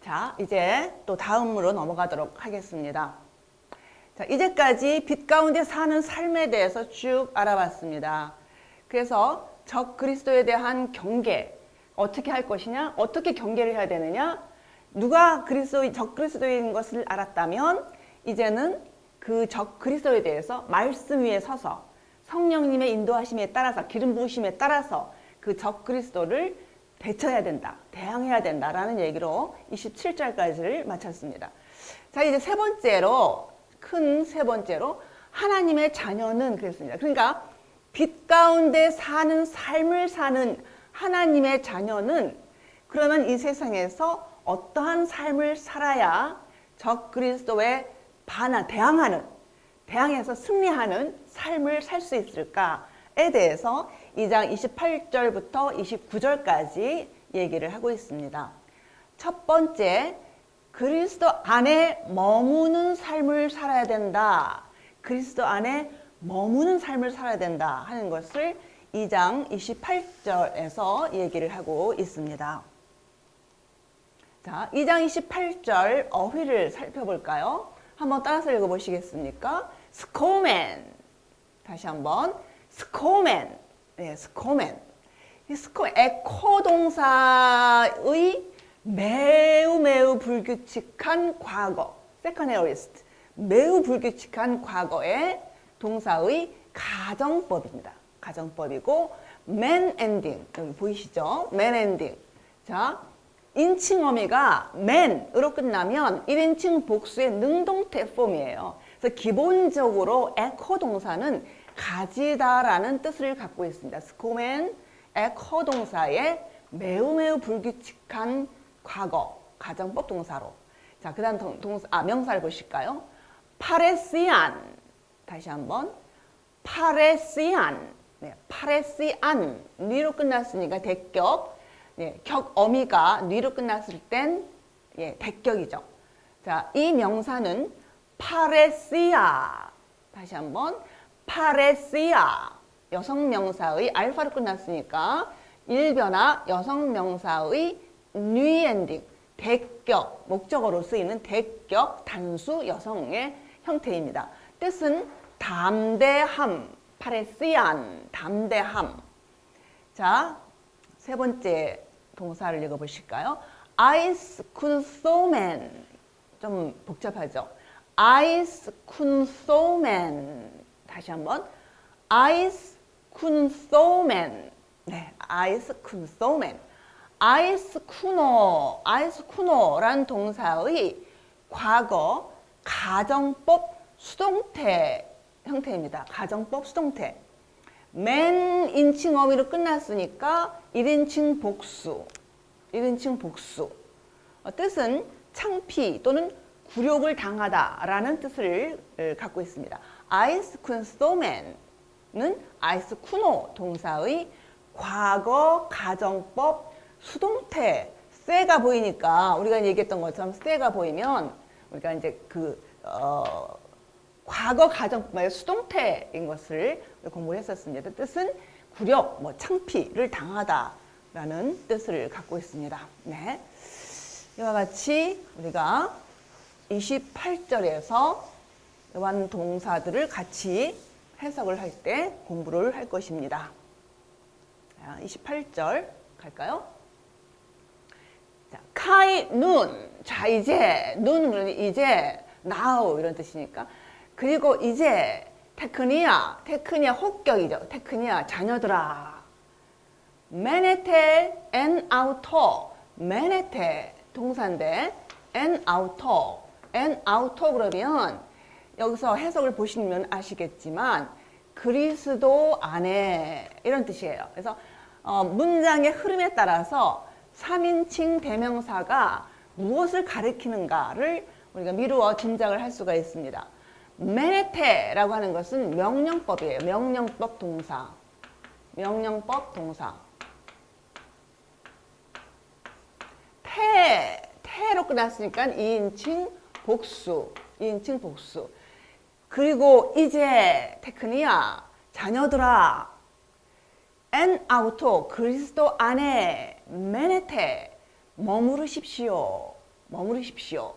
자, 이제 또 다음으로 넘어가도록 하겠습니다. 자, 이제까지 빛 가운데 사는 삶에 대해서 쭉 알아봤습니다. 그래서 적 그리스도에 대한 경계, 어떻게 할 것이냐, 어떻게 경계를 해야 되느냐, 누가 적 그리스도인 것을 알았다면 이제는 그 적 그리스도에 대해서 말씀 위에 서서 성령님의 인도하심에 따라서, 기름 부으심에 따라서 그 적 그리스도를 대처해야 된다, 대항해야 된다라는 얘기로 27절까지를 마쳤습니다. 자, 이제 세 번째로, 큰 세 번째로 하나님의 자녀는 그랬습니다. 그러니까 빛 가운데 사는 삶을 사는 하나님의 자녀는 그러면 이 세상에서 어떠한 삶을 살아야 적 그리스도에 대항해서 승리하는 삶을 살 수 있을까에 대해서 2장 28절부터 29절까지 얘기를 하고 있습니다. 첫 번째, 그리스도 안에 머무는 삶을 살아야 된다. 그리스도 안에 머무는 삶을 살아야 된다 하는 것을 2장 28절에서 얘기를 하고 있습니다. 자, 2장 28절 어휘를 살펴볼까요? 한번 따라서 읽어보시겠습니까? 스코맨. 다시 한번. 스코맨. 네, 스코맨. 에코 동사의 매우 불규칙한 과거. second aorist. 매우 불규칙한 과거의 동사의 가정법입니다. 가정법이고, man ending. 여기 보이시죠? man ending. 자, 인칭 어미가 man으로 끝나면 1인칭 복수의 능동태 폼이에요. 그래서 기본적으로 에코 동사는 가지다라는 뜻을 갖고 있습니다. 스코맨, 에코 동사의 매우 불규칙한 과거, 가정법 동사로. 자, 그 다음 명사를 보실까요? 파레시안. 다시 한번. 파레시안. 네, 파레시안. 니로 끝났으니까 대격. 네, 격 어미가 니로 끝났을 땐 대격이죠. 자, 이 명사는 파레시아. 다시 한번. 파레시아. 여성 명사의 알파로 끝났으니까 일변화 여성 명사의 뉘 엔딩. 대격, 목적어로 쓰이는 대격 단수 여성의 형태입니다. 뜻은 담대함. 파레시안. 담대함. 자, 세 번째 동사를 읽어보실까요? 아이스쿤소맨. 좀 복잡하죠? 아이스쿤소맨. 다시 한번. 아이스쿤소맨. 네, 아이스쿤소맨. 아이스쿠노란 동사의 과거 가정법 수동태 형태입니다. 가정법 수동태. 맨 인칭 어미로 끝났으니까 1인칭 복수. 1인칭 복수. 뜻은 창피 또는 굴욕을 당하다라는 뜻을 갖고 있습니다. 아이스쿤소맨은 아이스쿠노 동사의 과거 가정법 수동태. 쇠가 보이니까 우리가 얘기했던 것처럼 쇠가 보이면 우리가 이제 과거 가정법의 수동태인 것을 공부했었습니다. 뜻은 굴욕, 창피를 당하다라는 뜻을 갖고 있습니다. 네. 이와 같이 우리가 28절에서 이러한 동사들을 같이 해석을 할 때 공부를 할 것입니다. 28절 갈까요? 자, 카이 눈. 자, 이제 눈은 이제 now 이런 뜻이니까. 그리고 이제 테크니아 혹격이죠. 테크니아 자녀들아. 메네테 엔 아우토. 메네테 동사인데 엔 아우토 그러면 여기서 해석을 보시면 아시겠지만 그리스도 안에 이런 뜻이에요. 그래서 문장의 흐름에 따라서 3인칭 대명사가 무엇을 가리키는가를 우리가 미루어 짐작을 할 수가 있습니다. 메네테라고 하는 것은 명령법이에요. 명령법 동사. 태로 끝났으니까 2인칭 복수. 그리고 이제 테크니아 자녀들아. 엔 아우토 그리스도 안에 메네테 머무르십시오. 머무르십시오.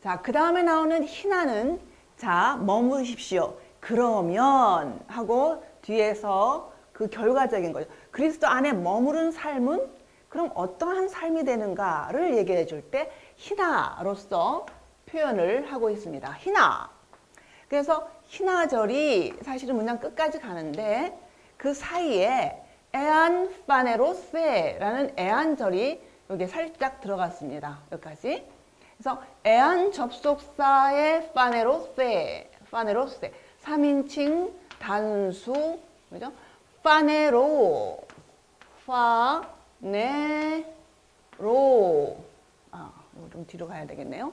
자, 그 다음에 나오는 희나는 자, 머무르십시오. 그러면 하고 뒤에서 그 결과적인 거죠. 그리스도 안에 머무른 삶은 그럼 어떠한 삶이 되는가를 얘기해 줄 때 희나로서 표현을 하고 있습니다. 희나. 그래서 희나절이 사실은 문장 끝까지 가는데 그 사이에 에안 파네로세라는 에안절이 여기 살짝 들어갔습니다. 여기까지. 그래서 에안 접속사의 파네로세, 3인칭 단수, 그죠? 파네로, 이거 좀 뒤로 가야 되겠네요.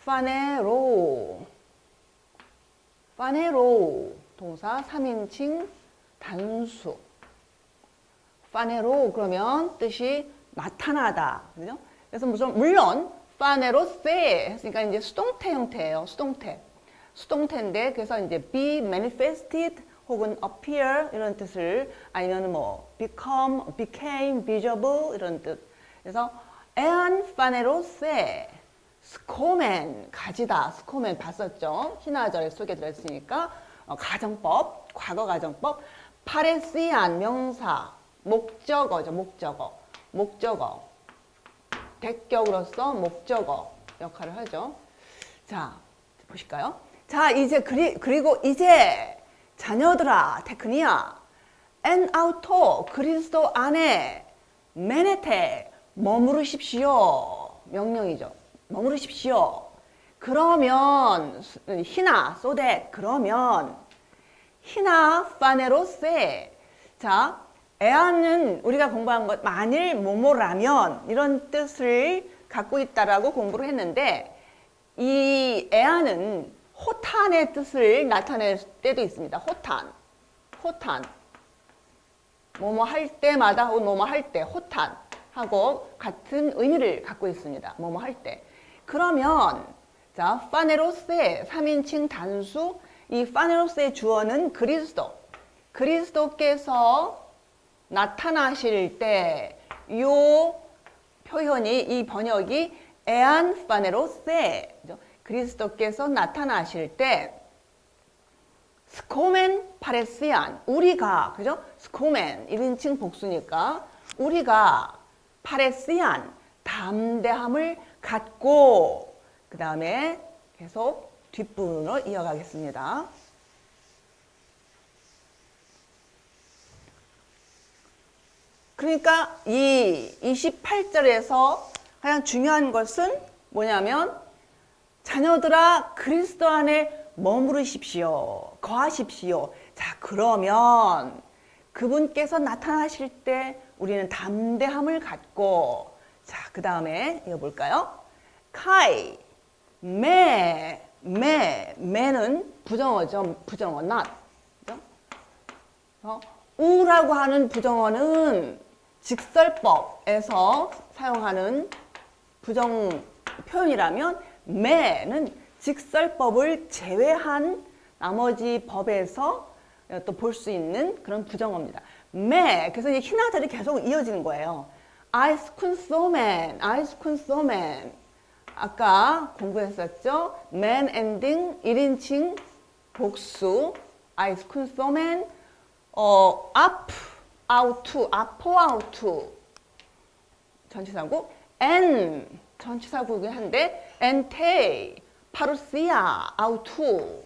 파네로, 동사 3인칭 단수. 파네로 그러면 뜻이 나타나다. 그죠? 그래서 물론 파네로세 했으니까 이제 수동태 형태예요. 수동태인데 그래서 이제 be manifested 혹은 appear 이런 뜻을 아니면 뭐 became, visible 이런 뜻. 그래서 에안 파네로세 스코멘 가지다. 스코멘 봤었죠? 희나절에 속에 들어있으니까 가정법, 과거 가정법. 파레시안 명사 목적어죠. 목적어. 대격으로서 목적어 역할을 하죠. 자, 보실까요? 자, 이제 그리고 이제 자녀들아, 테크니아, 엔 아우토 그리스도 안에 메네테 머무르십시오. 명령이죠. 머무르십시오. 그러면 희나 소댓 그러면 희나 파네로세. 자, 에안은 우리가 공부한 것 만일 뭐뭐라면 이런 뜻을 갖고 있다라고 공부를 했는데 이 에안은 호탄의 뜻을 나타낼 때도 있습니다. 호탄. 뭐뭐 할 때마다 혹은 뭐뭐 할 때 호탄하고 같은 의미를 갖고 있습니다. 뭐뭐 할 때. 그러면 자, 파네로세 3인칭 단수 이 파네로세의 주어는 그리스도께서 나타나실 때 요 표현이 이 번역이 에안 파네로세 그리스도께서 나타나실 때 스코멘 파레시안 우리가 그죠? 스코멘 1인칭 복수니까 우리가 파레시안 담대함을 갖고 그 다음에 계속 뒷부분으로 이어가겠습니다. 그러니까 이 28절에서 가장 중요한 것은 뭐냐면 자녀들아 그리스도 안에 머무르십시오. 거하십시오. 자, 그러면 그분께서 나타나실 때 우리는 담대함을 갖고 자, 그 다음에 이어볼까요? 카이, 매는 부정어죠. 부정어, not. 그죠? 우라고 하는 부정어는 직설법에서 사용하는 부정 표현이라면 매는 직설법을 제외한 나머지 법에서 또 볼 수 있는 그런 부정어입니다. 그래서 이제 희나절이 계속 이어지는 거예요. 아이스쿤소맨. 아까 공부했었죠? man ending 1인칭 복수. 아이스쿤소맨. 아포아우투 전치사고 전치사구긴 한데 엔테이 파루시아 아우투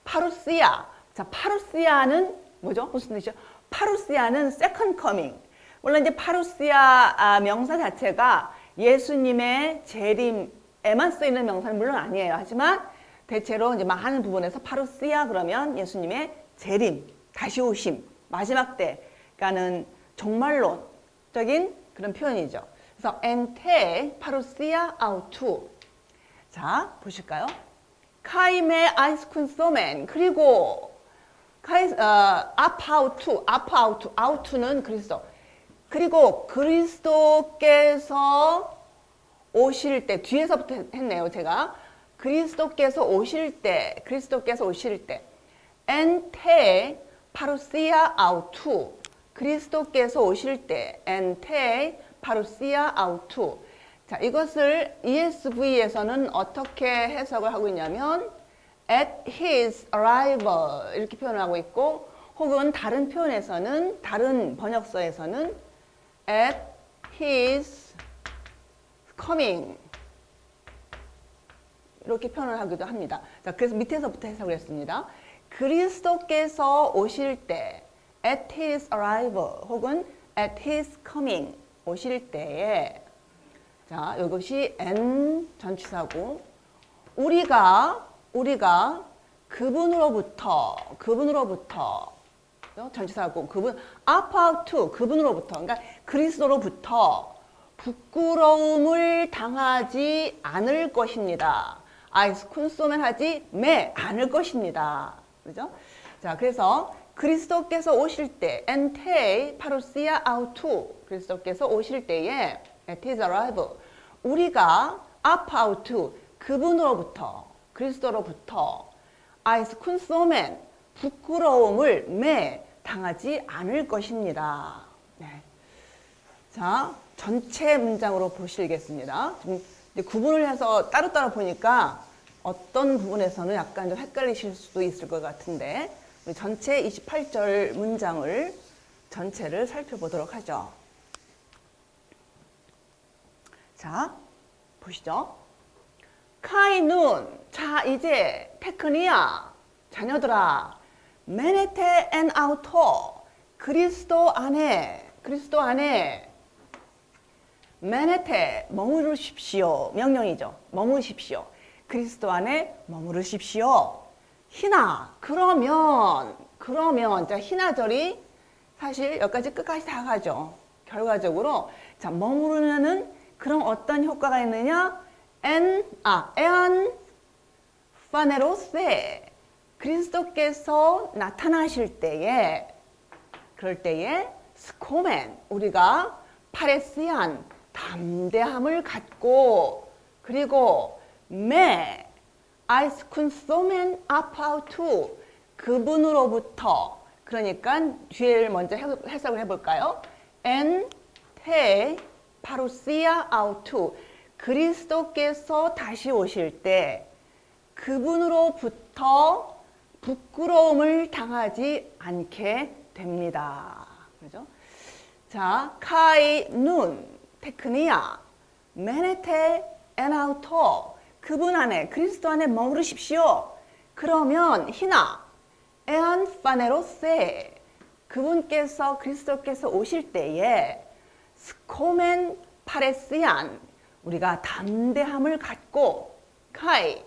파루시아. 자, 파루시아는 뭐죠? 무슨 뜻이죠? 파루시아는 second coming. 물론 이제 파루시아 명사 자체가 예수님의 재림에만 쓰이는 명사는 물론 아니에요. 하지만 대체로 이제 많은 부분에서 파루시아 그러면 예수님의 재림, 다시 오심, 마지막 때가는 종말론적인 그런 표현이죠. 그래서 엔테 파루시아 아우투. 자, 보실까요? 카이메 아이스쿤소멘. 그리고 아우투는 그리스도. 그리고 그리스도께서 오실 때 뒤에서부터 했네요. 제가 그리스도께서 오실 때 엔테 파루시아 아우투. 그리스도께서 오실 때 엔테 파루시아 아우투. 자, 이것을 ESV에서는 어떻게 해석을 하고 있냐면 at his arrival 이렇게 표현을 하고 있고, 혹은 다른 표현에서는, 다른 번역서에서는 at his coming 이렇게 표현을 하기도 합니다. 자, 그래서 밑에서부터 해석을 했습니다. 그리스도께서 오실 때 at his arrival 혹은 at his coming 오실 때에, 자, 이것이 N 전치사고, 우리가 그분으로부터 전치사고, 그분 about to 그분으로부터, 그러니까 그리스도로부터 부끄러움을 당하지 않을 것입니다. 아이스콘소맨하지 않을 것입니다. 그죠? 자, 그래서 그리스도께서 오실 때, 엔테이 파루시아 아우투, 그리스도께서 오실 때에 at his arrival, 우리가 about to 그분으로부터, 그리스도로부터 아이스콘소맨 부끄러움을 당하지 않을 것입니다. 네. 자, 전체 문장으로 보시겠습니다. 좀 구분을 해서 따로따로 보니까 어떤 부분에서는 약간 좀 헷갈리실 수도 있을 것 같은데, 우리 전체 28절 문장을 전체를 살펴보도록 하죠. 자, 보시죠. 카이눈, 자, 이제 테크니아, 자녀들아, 메네테 앤 아우토, 그리스도 안에 메네테, 머무르십시오. 명령이죠. 머무르십시오. 그리스도 안에 머무르십시오. 히나, 그러면, 자, 히나절이 사실 여기까지 끝까지 다 가죠. 결과적으로, 자, 머무르면은 그럼 어떤 효과가 있느냐? 에안 파네로세, 그리스도께서 나타나실 때에, 그럴 때에 스코멘, 우리가 파레시안, 담대함을 갖고, 그리고 아이스쿤소멘 아파우투, 그분으로부터, 그러니까 뒤를 먼저 해석을 해볼까요? 엔테 파루시아 아우투, 그리스도께서 다시 오실 때 그분으로부터 부끄러움을 당하지 않게 됩니다. 그죠? 자, 카이 눈 테크니아 메네테 에나우토, 그분 안에, 그리스도 안에 머무르십시오. 그러면 히나 에안 파네로세, 그분께서, 그리스도께서 오실 때에 스코멘 파레시안, 우리가 담대함을 갖고, 카이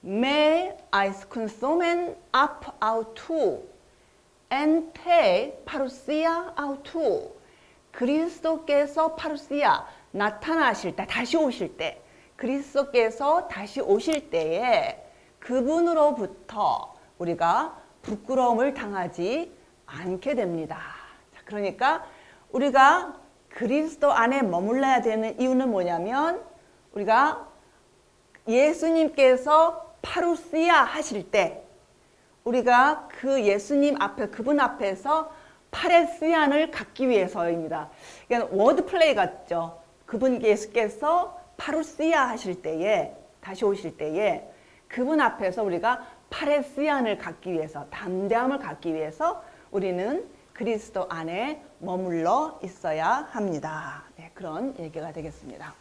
메 아이스쿤소멘 앞 아우투 엔테 파루시아 아우투, 그리스도께서 파루시아, 나타나실 때, 다시 오실 때, 그리스도께서 다시 오실 때에 그분으로부터 우리가 부끄러움을 당하지 않게 됩니다. 자, 그러니까 우리가 그리스도 안에 머물러야 되는 이유는 뭐냐면, 우리가 예수님께서 파루시아 하실 때 우리가 그 예수님 앞에, 그분 앞에서 파레시안을 갖기 위해서입니다. 그러니까 워드 플레이 같죠. 그분 예수께서 파루시아 하실 때에, 다시 오실 때에 그분 앞에서 우리가 파레시안을 갖기 위해서, 담대함을 갖기 위해서 우리는 그리스도 안에 머물러 있어야 합니다. 네, 그런 얘기가 되겠습니다.